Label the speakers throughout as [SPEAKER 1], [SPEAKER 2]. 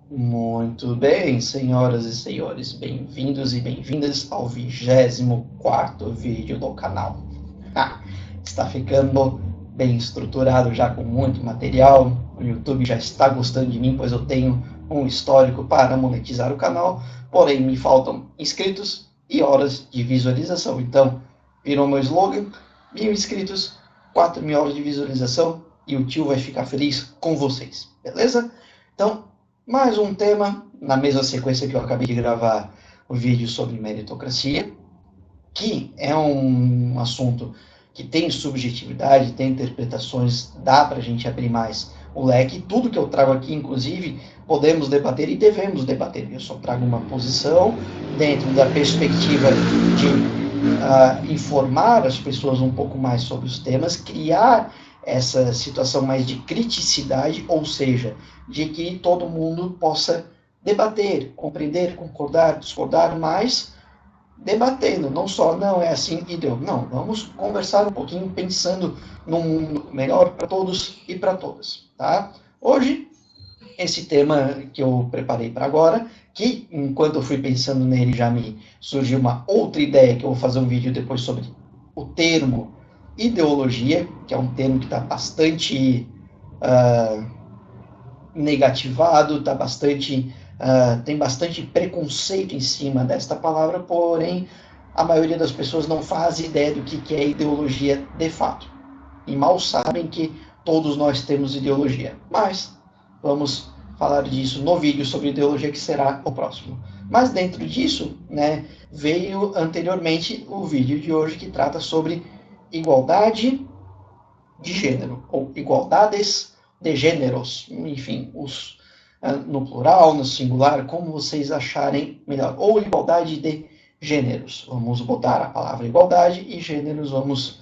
[SPEAKER 1] Muito bem, senhoras e senhores, bem-vindos e bem-vindas ao 24º vídeo do canal. Está ficando bem estruturado já com muito material, o YouTube já está gostando de mim, pois eu tenho um histórico para monetizar o canal, porém me faltam inscritos e horas de visualização. Então, virou meu slogan, 1.000 inscritos, 4.000 horas de visualização e o tio vai ficar feliz com vocês, beleza? Então, mais um tema, na mesma sequência que eu acabei de gravar o vídeo sobre meritocracia, que é um assunto que tem subjetividade, tem interpretações, dá para a gente abrir mais o leque. Tudo que eu trago aqui, inclusive, podemos debater e devemos debater. Eu só trago uma posição dentro da perspectiva de informar as pessoas um pouco mais sobre os temas, criar essa situação mais de criticidade, ou seja, de que todo mundo possa debater, compreender, concordar, discordar, mas debatendo, não só não é assim e deu. Não, vamos conversar um pouquinho pensando num mundo melhor para todos e para todas, tá? Hoje, esse tema que eu preparei para agora, que enquanto eu fui pensando nele já me surgiu uma outra ideia que eu vou fazer um vídeo depois sobre o termo ideologia, que é um termo que está bastante negativado, tá bastante, tem bastante preconceito em cima desta palavra, porém a maioria das pessoas não faz ideia do que é ideologia de fato. E mal sabem que todos nós temos ideologia. Mas vamos falar disso no vídeo sobre ideologia, que será o próximo. Mas dentro disso, né, veio anteriormente o vídeo de hoje que trata sobre igualdade de gênero, ou igualdades de gêneros, enfim, no plural, no singular, como vocês acharem melhor, ou igualdade de gêneros. Vamos botar a palavra igualdade e gêneros, vamos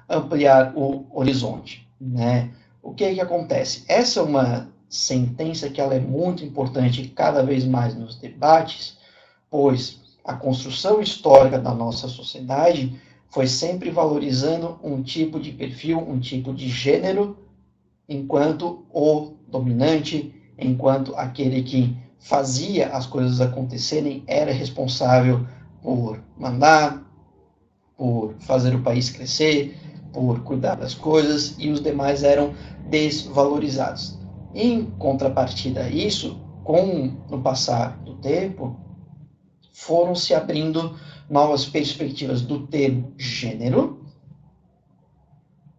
[SPEAKER 1] ampliar o horizonte, né? O que acontece? Essa é uma sentença que ela é muito importante cada vez mais nos debates, pois a construção histórica da nossa sociedade foi sempre valorizando um tipo de perfil, um tipo de gênero, enquanto o dominante, enquanto aquele que fazia as coisas acontecerem, era responsável por mandar, por fazer o país crescer, por cuidar das coisas, e os demais eram desvalorizados. Em contrapartida a isso, com o passar do tempo, foram se abrindo novas perspectivas do termo gênero,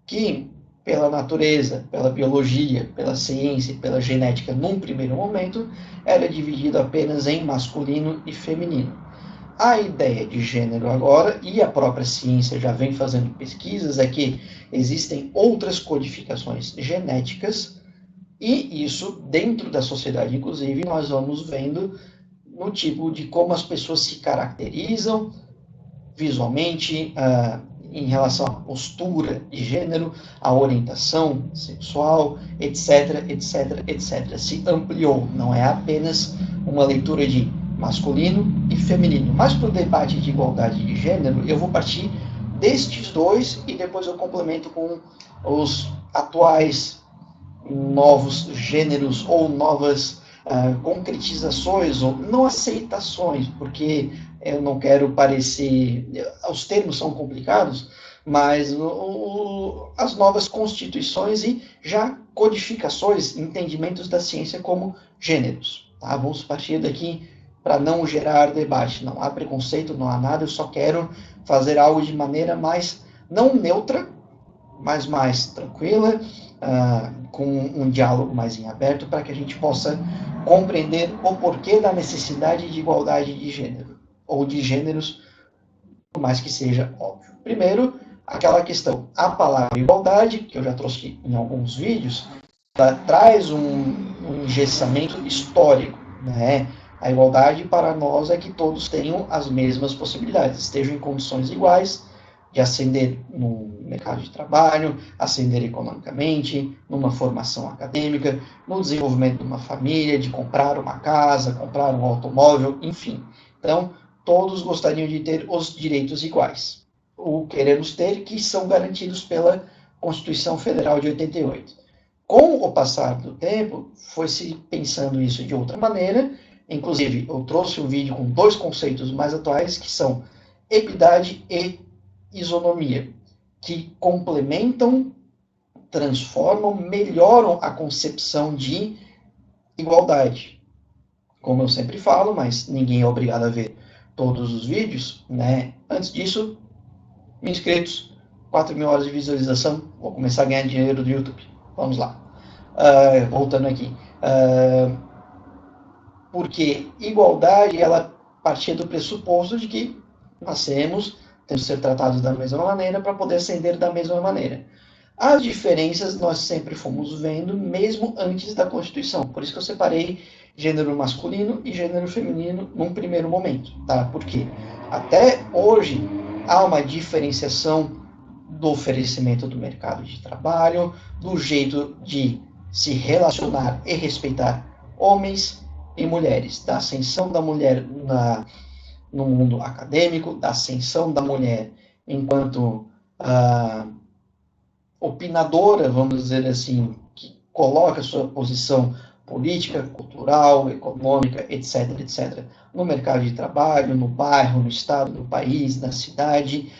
[SPEAKER 1] que, pela natureza, pela biologia, pela ciência, pela genética, num primeiro momento, era dividido apenas em masculino e feminino. A ideia de gênero agora, e a própria ciência já vem fazendo pesquisas, é que existem outras codificações genéticas, e isso, dentro da sociedade, inclusive, nós vamos vendo no tipo de como as pessoas se caracterizam visualmente, em relação à postura de gênero, à orientação sexual, etc, etc, etc. Se ampliou, não é apenas uma leitura de masculino e feminino. Mas para o debate de igualdade de gênero, eu vou partir destes dois e depois eu complemento com os atuais novos gêneros ou novas concretizações ou não aceitações, porque eu não quero parecer. Os termos são complicados, mas as novas constituições e já codificações, entendimentos da ciência como gêneros. Tá? Vamos partir daqui para não gerar debate. Não há preconceito, não há nada, eu só quero fazer algo de maneira mais, não neutra, mas mais tranquila, com um diálogo mais em aberto, para que a gente possa compreender o porquê da necessidade de igualdade de gênero, ou de gêneros, por mais que seja óbvio. Primeiro, aquela questão, a palavra igualdade, que eu já trouxe em alguns vídeos, ela traz um engessamento histórico, né? A igualdade para nós é que todos tenham as mesmas possibilidades, estejam em condições iguais de ascender no mercado de trabalho, ascender economicamente, numa formação acadêmica, no desenvolvimento de uma família, de comprar uma casa, comprar um automóvel, enfim. Então, todos gostariam de ter os direitos iguais. O queremos ter, que são garantidos pela Constituição Federal de 88. Com o passar do tempo, foi se pensando isso de outra maneira. Inclusive, eu trouxe um vídeo com 2 conceitos mais atuais, que são equidade e isonomia, que complementam, transformam, melhoram a concepção de igualdade. Como eu sempre falo, mas ninguém é obrigado a ver todos os vídeos, né? Antes disso, inscritos, 4.000 horas de visualização, vou começar a ganhar dinheiro do YouTube. Vamos lá. Voltando aqui. Porque igualdade, ela partia do pressuposto de que nascemos, temos que ser tratados da mesma maneira para poder ascender da mesma maneira. As diferenças nós sempre fomos vendo, mesmo antes da Constituição. Por isso que eu separei gênero masculino e gênero feminino num primeiro momento, tá? Porque até hoje há uma diferenciação do oferecimento do mercado de trabalho, do jeito de se relacionar e respeitar homens e mulheres, da ascensão da mulher no mundo acadêmico, da ascensão da mulher enquanto opinadora, vamos dizer assim, que coloca sua posição política, cultural, econômica, etc., etc., no mercado de trabalho, no bairro, no estado, no país, na cidade,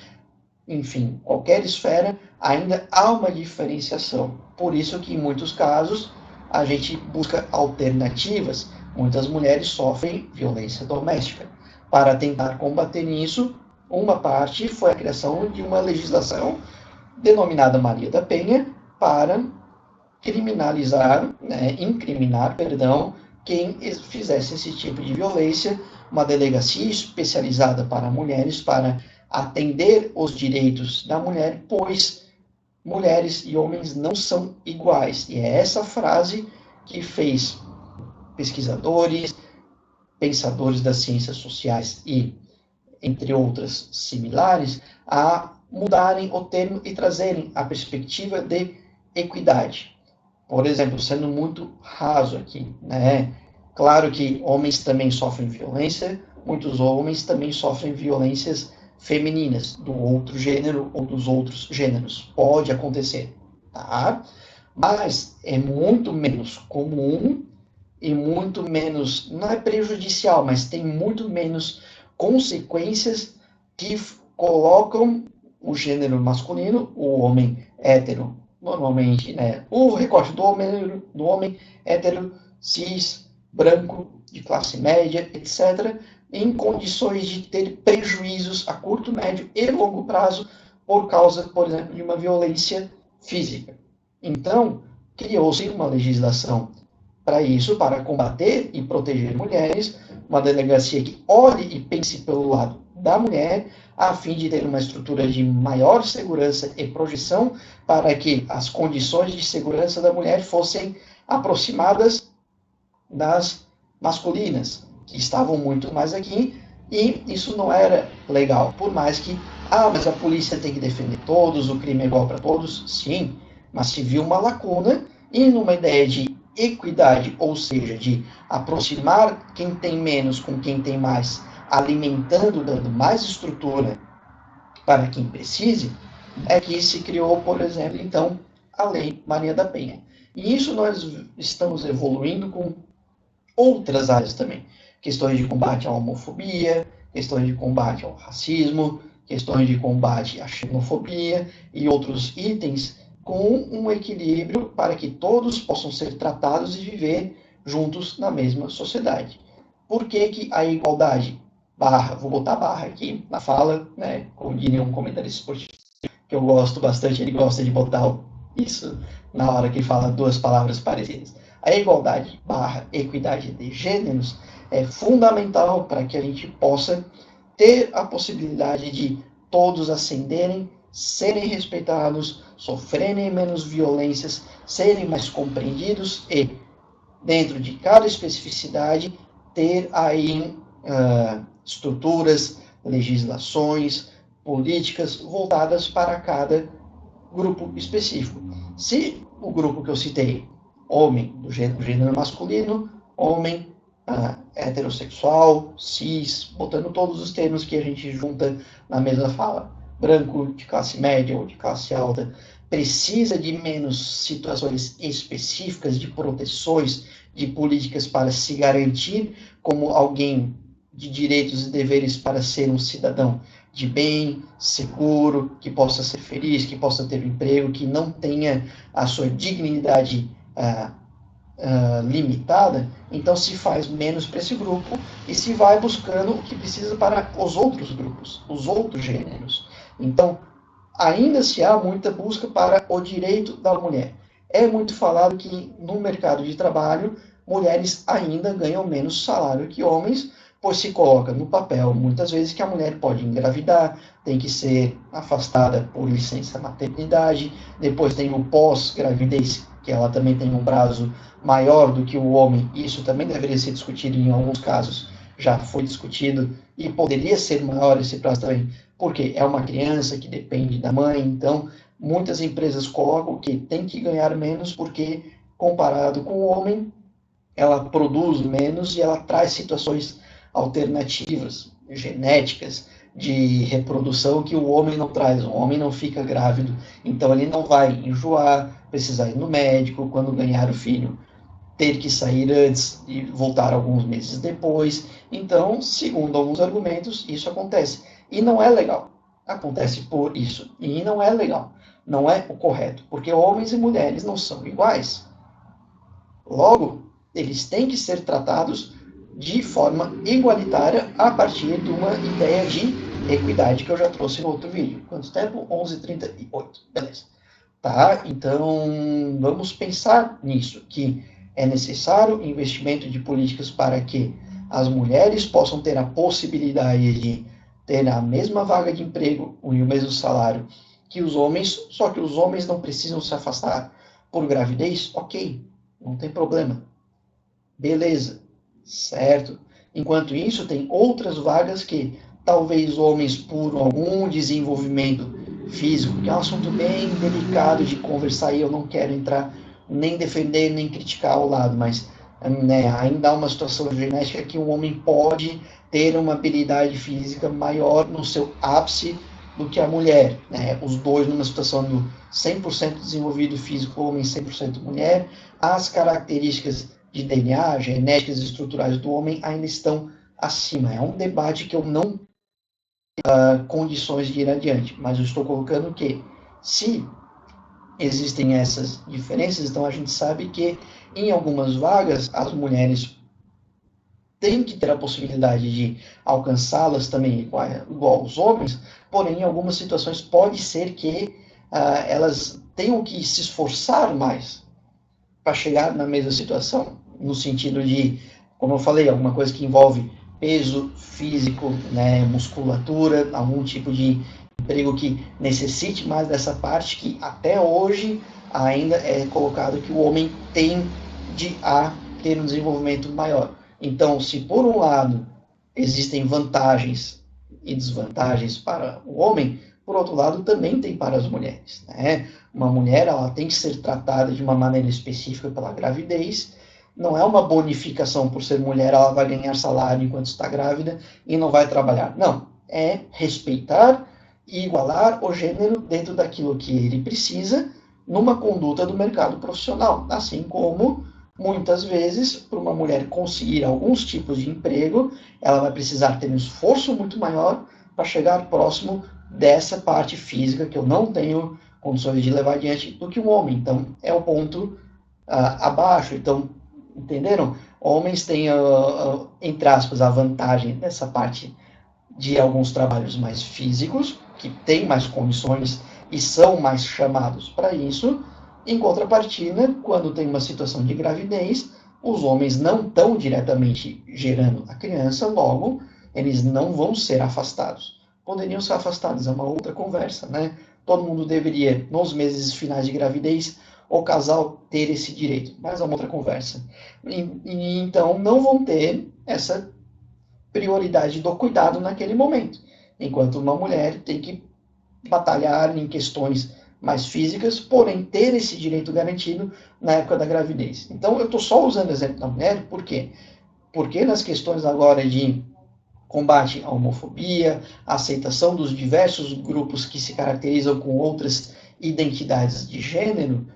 [SPEAKER 1] enfim, qualquer esfera, ainda há uma diferenciação. Por isso que, em muitos casos, a gente busca alternativas. Muitas mulheres sofrem violência doméstica. Para tentar combater isso, uma parte foi a criação de uma legislação denominada Maria da Penha para criminalizar, incriminar, perdão, quem fizesse esse tipo de violência, uma delegacia especializada para mulheres, para atender os direitos da mulher, pois mulheres e homens não são iguais. E é essa frase que fez pesquisadores, pensadores das ciências sociais e, entre outras similares, a mudarem o termo e trazerem a perspectiva de equidade. Por exemplo, sendo muito raso aqui, né? Claro que homens também sofrem violência, muitos homens também sofrem violências femininas, do outro gênero ou dos outros gêneros. Pode acontecer, tá? Mas é muito menos comum e muito menos, não é prejudicial, mas tem muito menos consequências que colocam o gênero masculino, o homem hétero, normalmente, né, o recorte do homem hétero, cis, branco, de classe média, etc., em condições de ter prejuízos a curto, médio e longo prazo por causa, por exemplo, de uma violência física. Então, criou-se uma legislação para isso, para combater e proteger mulheres, uma delegacia que olhe e pense pelo lado da mulher, a fim de ter uma estrutura de maior segurança e projeção para que as condições de segurança da mulher fossem aproximadas das masculinas, que estavam muito mais aqui, e isso não era legal, por mais que, mas a polícia tem que defender todos, o crime é igual para todos, sim, mas se viu uma lacuna, e numa ideia de equidade, ou seja, de aproximar quem tem menos com quem tem mais, alimentando, dando mais estrutura para quem precise, é que se criou, por exemplo, então, a Lei Maria da Penha. E isso nós estamos evoluindo com outras áreas também. Questões de combate à homofobia, questões de combate ao racismo, questões de combate à xenofobia e outros itens com um equilíbrio para que todos possam ser tratados e viver juntos na mesma sociedade. Por que, que a igualdade, vou botar barra aqui na fala, né, como diria um comentarista esportivo, que eu gosto bastante, ele gosta de botar isso na hora que fala duas palavras parecidas. A igualdade / equidade de gêneros é fundamental para que a gente possa ter a possibilidade de todos ascenderem, serem respeitados, sofrerem menos violências, serem mais compreendidos e, dentro de cada especificidade, ter aí estruturas, legislações, políticas voltadas para cada grupo específico. Se o grupo que eu citei, homem do gênero masculino, homem heterossexual, cis, botando todos os termos que a gente junta na mesma fala, branco, de classe média ou de classe alta, precisa de menos situações específicas, de proteções, de políticas para se garantir como alguém de direitos e deveres para ser um cidadão de bem, seguro, que possa ser feliz, que possa ter um emprego, que não tenha a sua dignidade limitada, então se faz menos para esse grupo e se vai buscando o que precisa para os outros grupos, os outros gêneros. Então, ainda se há muita busca para o direito da mulher. É muito falado que no mercado de trabalho, mulheres ainda ganham menos salário que homens, pois se coloca no papel, muitas vezes, que a mulher pode engravidar, tem que ser afastada por licença maternidade, depois tem o pós-gravidez, que ela também tem um prazo maior do que o homem, e isso também deveria ser discutido em alguns casos, já foi discutido, e poderia ser maior esse prazo também, porque é uma criança que depende da mãe, então muitas empresas colocam que tem que ganhar menos porque, comparado com o homem, ela produz menos e ela traz situações alternativas, genéticas, de reprodução que o homem não traz. O homem não fica grávido, então ele não vai enjoar, precisar ir no médico quando ganhar o filho, ter que sair antes e voltar alguns meses depois. Então, segundo alguns argumentos, isso acontece. E não é legal. Acontece por isso. E não é legal. Não é o correto. Porque homens e mulheres não são iguais. Logo, eles têm que ser tratados de forma igualitária a partir de uma ideia de equidade que eu já trouxe no outro vídeo. Quanto tempo? 11h38. Beleza. Tá? Então, vamos pensar nisso, que é necessário investimento de políticas para que as mulheres possam ter a possibilidade de ter a mesma vaga de emprego e o mesmo salário que os homens, só que os homens não precisam se afastar por gravidez, ok, não tem problema. Beleza, certo? Enquanto isso, tem outras vagas que talvez homens, por algum desenvolvimento físico, que é um assunto bem delicado de conversar e eu não quero entrar nem defender nem criticar ao lado, mas né, ainda há uma situação genética que um homem pode ter uma habilidade física maior no seu ápice do que a mulher, né? Os dois numa situação do 100% desenvolvido físico, homem 100% mulher, as características de DNA, genéticas e estruturais do homem ainda estão acima. É um debate que eu não condições de ir adiante, mas eu estou colocando que se existem essas diferenças, então a gente sabe que em algumas vagas as mulheres têm que ter a possibilidade de alcançá-las também igual aos homens, porém em algumas situações pode ser que elas tenham que se esforçar mais para chegar na mesma situação, no sentido de, como eu falei, alguma coisa que envolve peso físico, né, musculatura, algum tipo de emprego que necessite mais dessa parte que até hoje ainda é colocado que o homem tende a ter um desenvolvimento maior. Então, se por um lado existem vantagens e desvantagens para o homem, por outro lado também tem para as mulheres, né? Uma mulher, ela tem que ser tratada de uma maneira específica pela gravidez, não é uma bonificação por ser mulher, ela vai ganhar salário enquanto está grávida e não vai trabalhar. Não, é respeitar e igualar o gênero dentro daquilo que ele precisa numa conduta do mercado profissional, assim como muitas vezes, para uma mulher conseguir alguns tipos de emprego, ela vai precisar ter um esforço muito maior para chegar próximo dessa parte física que eu não tenho condições de levar adiante do que um homem. Então, é o ponto abaixo. Então, entenderam? Homens têm, entre aspas, a vantagem dessa parte de alguns trabalhos mais físicos, que têm mais condições e são mais chamados para isso. Em contrapartida, quando tem uma situação de gravidez, os homens não estão diretamente gerando a criança, logo, eles não vão ser afastados. Poderiam ser afastados, é uma outra conversa, né? Todo mundo deveria, nos meses finais de gravidez, o casal ter esse direito, mas é uma outra conversa. E então, não vão ter essa prioridade do cuidado naquele momento, enquanto uma mulher tem que batalhar em questões mais físicas, porém ter esse direito garantido na época da gravidez. Então, eu estou só usando o exemplo da mulher, por quê? Porque nas questões agora de combate à homofobia, a aceitação dos diversos grupos que se caracterizam com outras identidades de gênero,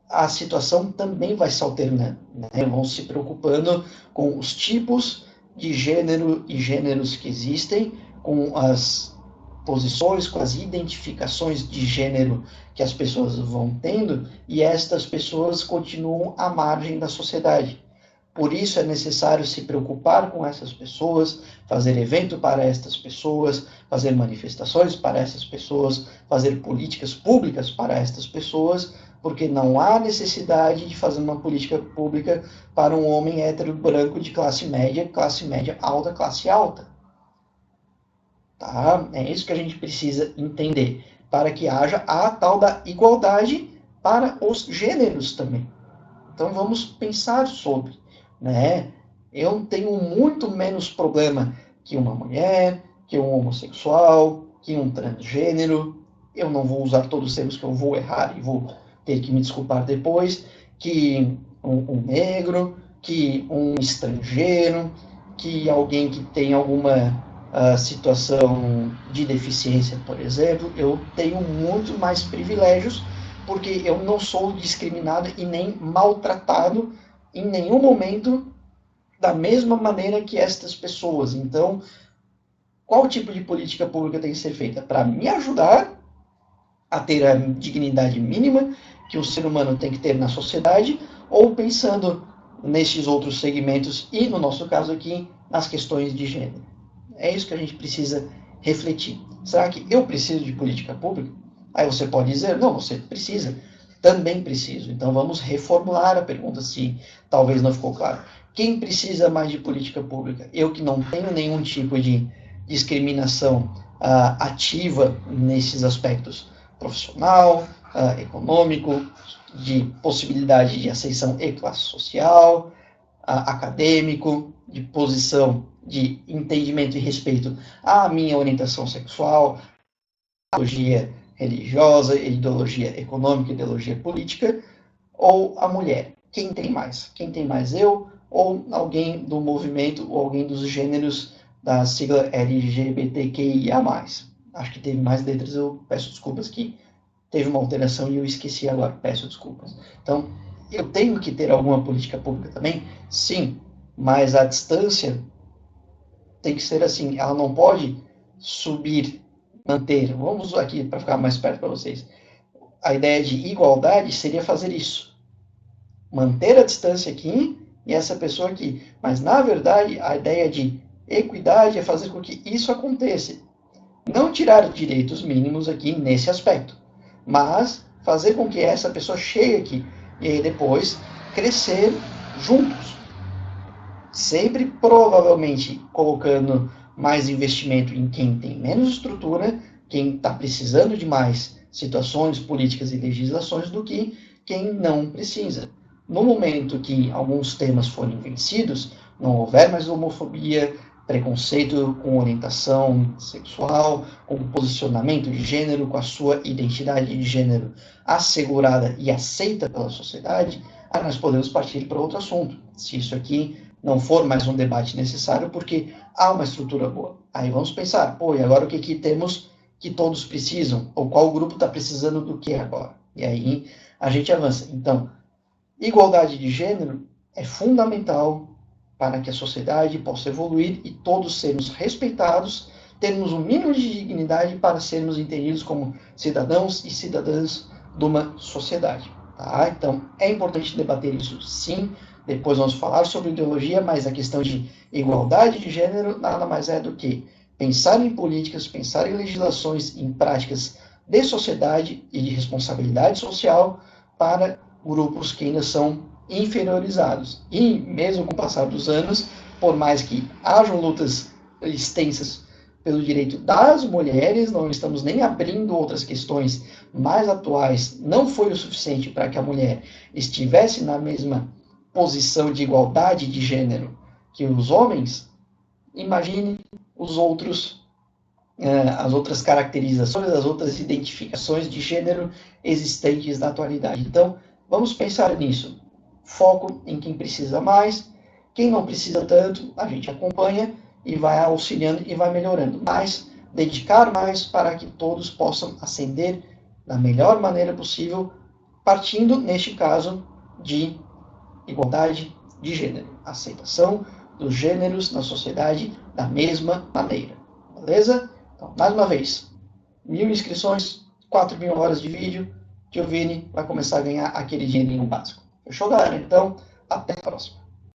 [SPEAKER 1] a situação também vai se alternando, né? Vão se preocupando com os tipos de gênero e gêneros que existem, com as posições, com as identificações de gênero que as pessoas vão tendo, e estas pessoas continuam à margem da sociedade. Por isso é necessário se preocupar com essas pessoas, fazer evento para estas pessoas, fazer manifestações para essas pessoas, fazer políticas públicas para estas pessoas, porque não há necessidade de fazer uma política pública para um homem hétero branco de classe média alta, classe alta. Tá? É isso que a gente precisa entender, para que haja a tal da igualdade para os gêneros também. Então vamos pensar sobre, né? Eu tenho muito menos problema que uma mulher, que um homossexual, que um transgênero. Eu não vou usar todos os termos que eu vou errar e vou ter que me desculpar depois, que um negro, que um estrangeiro, que alguém que tem alguma situação de deficiência, por exemplo. Eu tenho muito mais privilégios porque eu não sou discriminado e nem maltratado em nenhum momento da mesma maneira que estas pessoas. Então, qual tipo de política pública tem que ser feita? Para me ajudar a ter a dignidade mínima que o ser humano tem que ter na sociedade, ou pensando nesses outros segmentos e, no nosso caso aqui, nas questões de gênero. É isso que a gente precisa refletir. Será que eu preciso de política pública? Aí você pode dizer, não, você precisa. Também preciso. Então vamos reformular a pergunta se talvez não ficou claro. Quem precisa mais de política pública? Eu que não tenho nenhum tipo de discriminação ativa nesses aspectos profissional, econômico, de possibilidade de ascensão e classe social, acadêmico, de posição de entendimento e respeito à minha orientação sexual, ideologia religiosa, ideologia econômica, ideologia política, ou a mulher. Quem tem mais? Quem tem mais, eu ou alguém do movimento ou alguém dos gêneros da sigla LGBTQIA+. Acho que teve mais letras, eu peço desculpas que teve uma alteração e eu esqueci agora, peço desculpas. Então, eu tenho que ter alguma política pública também? Sim, mas a distância tem que ser assim, ela não pode subir, manter. Vamos aqui para ficar mais perto para vocês. A ideia de igualdade seria fazer isso. Manter a distância aqui e essa pessoa aqui. Mas, na verdade, a ideia de equidade é fazer com que isso aconteça. Não tirar direitos mínimos aqui nesse aspecto, mas fazer com que essa pessoa chegue aqui e aí depois crescer juntos. Sempre, provavelmente, colocando mais investimento em quem tem menos estrutura, quem está precisando de mais situações, políticas e legislações do que quem não precisa. No momento que alguns temas forem vencidos, não houver mais homofobia, preconceito com orientação sexual, com posicionamento de gênero, com a sua identidade de gênero assegurada e aceita pela sociedade, aí nós podemos partir para outro assunto. Se isso aqui não for mais um debate necessário, porque há uma estrutura boa. Aí vamos pensar, pô, e agora o que temos que todos precisam? Ou qual grupo está precisando do que agora? E aí a gente avança. Então, igualdade de gênero é fundamental para que a sociedade possa evoluir e todos sermos respeitados, termos um mínimo de dignidade para sermos entendidos como cidadãos e cidadãs de uma sociedade. Tá? Então, é importante debater isso, sim. Depois vamos falar sobre ideologia, mas a questão de igualdade de gênero nada mais é do que pensar em políticas, pensar em legislações, em práticas de sociedade e de responsabilidade social para grupos que ainda são inferiorizados. E mesmo com o passar dos anos, por mais que hajam lutas extensas pelo direito das mulheres, não estamos nem abrindo outras questões mais atuais, não foi o suficiente para que a mulher estivesse na mesma posição de igualdade de gênero que os homens. Imagine os outros, as outras caracterizações, as outras identificações de gênero existentes na atualidade. Então, vamos pensar nisso. Foco em quem precisa mais, quem não precisa tanto, a gente acompanha e vai auxiliando e vai melhorando. Mas dedicar mais para que todos possam ascender da melhor maneira possível, partindo, neste caso, de igualdade de gênero, aceitação dos gêneros na sociedade da mesma maneira. Beleza? Então, mais uma vez, 1.000 inscrições, 4.000 horas de vídeo, que o Vini vai começar a ganhar aquele dinheirinho básico. Fechou, galera? Então, até a próxima.